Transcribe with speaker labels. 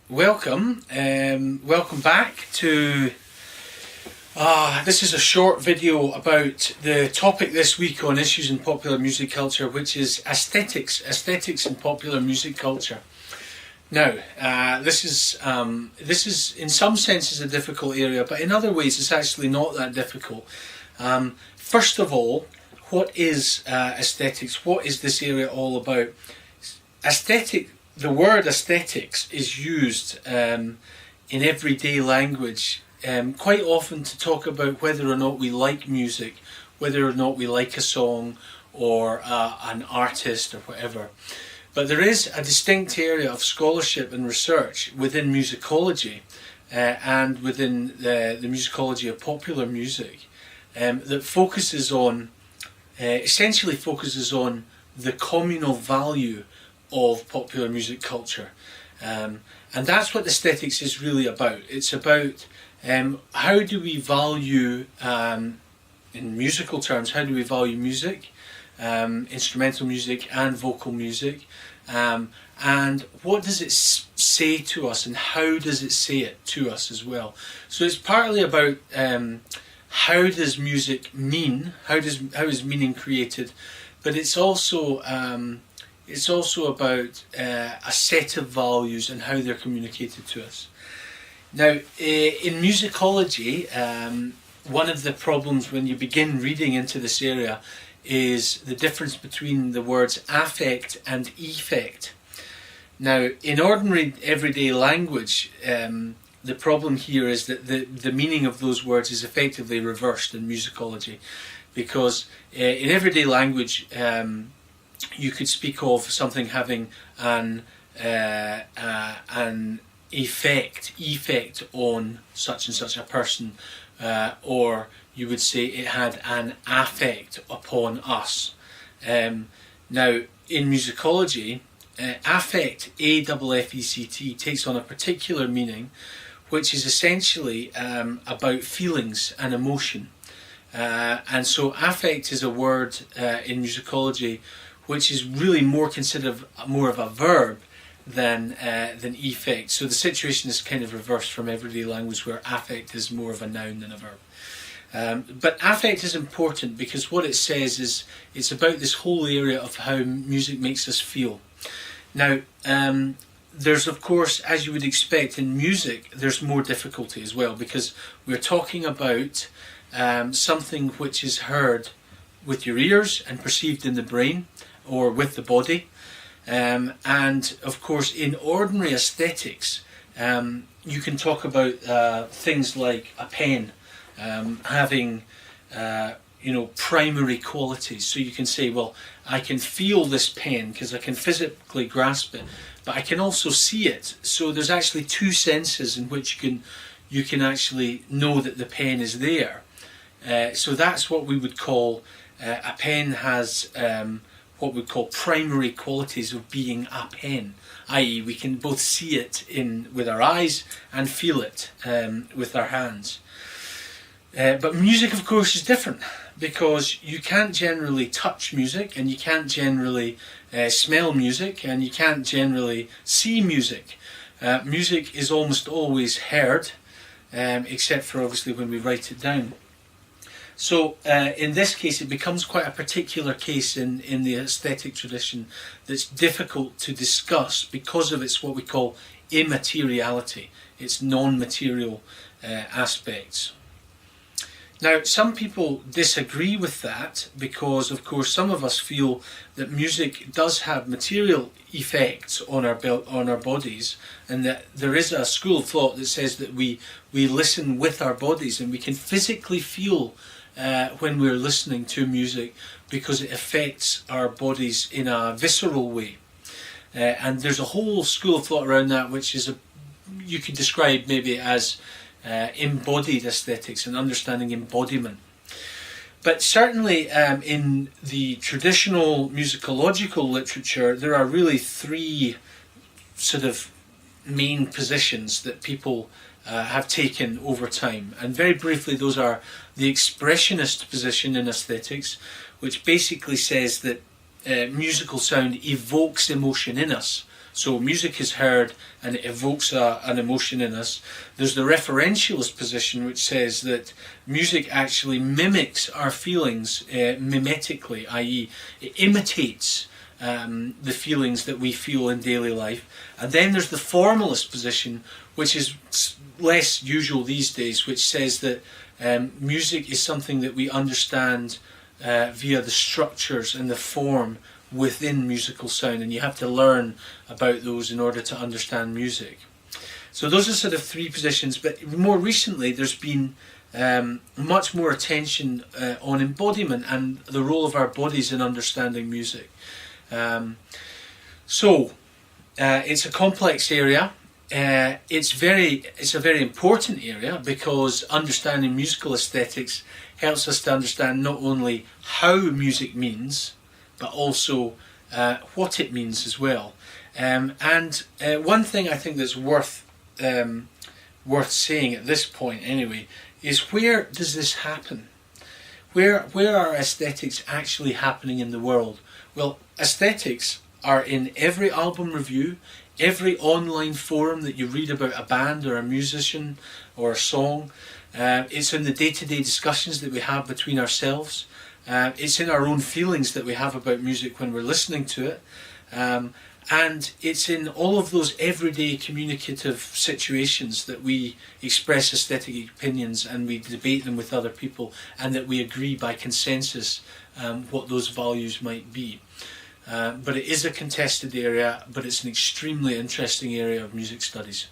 Speaker 1: welcome back to this is a short video about the topic this week on issues in popular music culture, which is aesthetics in popular music culture. Now, this is in some senses a difficult area, but in other ways it's actually not that difficult. First of all, what is aesthetics? What is this area all about? The word aesthetics is used in everyday language quite often to talk about whether or not we like music, whether or not we like a song or an artist or whatever. But there is a distinct area of scholarship and research within musicology and within the musicology of popular music that focuses on, essentially focuses on the communal value of popular music culture. And that's what aesthetics is really about. It's about how do we value, in musical terms, how do we value music, instrumental music and vocal music, and what does it say to us, and how does it say it to us as well. So it's partly about how does music mean, how is meaning created, but it's also about a set of values and how they're communicated to us. Now, in musicology, one of the problems when you begin reading into this area is the difference between the words affect and effect. Now, in ordinary everyday language, the problem here is that the meaning of those words is effectively reversed in musicology, because in everyday language you could speak of something having an effect on such and such a person, or you would say it had an affect upon us. Now, in musicology, affect, A-F-F-E-C-T, takes on a particular meaning, which is essentially about feelings and emotion. And so affect is a word in musicology which is really more considered more of a verb than effect. So the situation is kind of reversed from everyday language, where affect is more of a noun than a verb. But affect is important because what it says is it's about this whole area of how music makes us feel. Now, there's, of course, as you would expect in music, there's more difficulty as well, because we're talking about something which is heard with your ears and perceived in the brain or with the body. And of course, in ordinary aesthetics, you can talk about things like a pen having primary qualities. So you can say, well, I can feel this pen because I can physically grasp it, but I can also see it. So there's actually two senses in which you can actually know that the pen is there. So that's what we would call a pen has what we call primary qualities of being a pen, i.e. we can both see it with our eyes and feel it with our hands. But music, of course, is different, because you can't generally touch music, and you can't generally smell music, and you can't generally see music. Music is almost always heard, except for obviously when we write it down. So in this case it becomes quite a particular case in the aesthetic tradition that's difficult to discuss because of its what we call immateriality, its non-material aspects. Now, some people disagree with that because, of course, some of us feel that music does have material effects on our bodies, and that there is a school of thought that says that we listen with our bodies and we can physically feel when we're listening to music because it affects our bodies in a visceral way. And there's a whole school of thought around that, which is you could describe maybe as embodied aesthetics and understanding embodiment. But certainly in the traditional musicological literature, there are really three sort of main positions that people have taken over time. And very briefly, those are the expressionist position in aesthetics, which basically says that musical sound evokes emotion in us So music is heard and it evokes an emotion in us. There's the referentialist position, which says that music actually mimics our feelings mimetically, i.e. it imitates the feelings that we feel in daily life. And then there's the formalist position, which is less usual these days, which says that music is something that we understand via the structures and the form within musical sound, and you have to learn about those in order to understand music. So those are sort of three positions, but more recently there's been much more attention on embodiment and the role of our bodies in understanding music. It's a complex area. It's a very important area, because understanding musical aesthetics helps us to understand not only how music means, but also what it means as well. One thing I think that's worth saying at this point anyway is, where does this happen? Where are aesthetics actually happening in the world? Well, aesthetics are in every album review, every online forum that you read about a band or a musician or a song. It's in the day-to-day discussions that we have between ourselves. It's in our own feelings that we have about music when we're listening to it. And it's in all of those everyday communicative situations that we express aesthetic opinions and we debate them with other people, and that we agree by consensus what those values might be. But it is a contested area, but it's an extremely interesting area of music studies.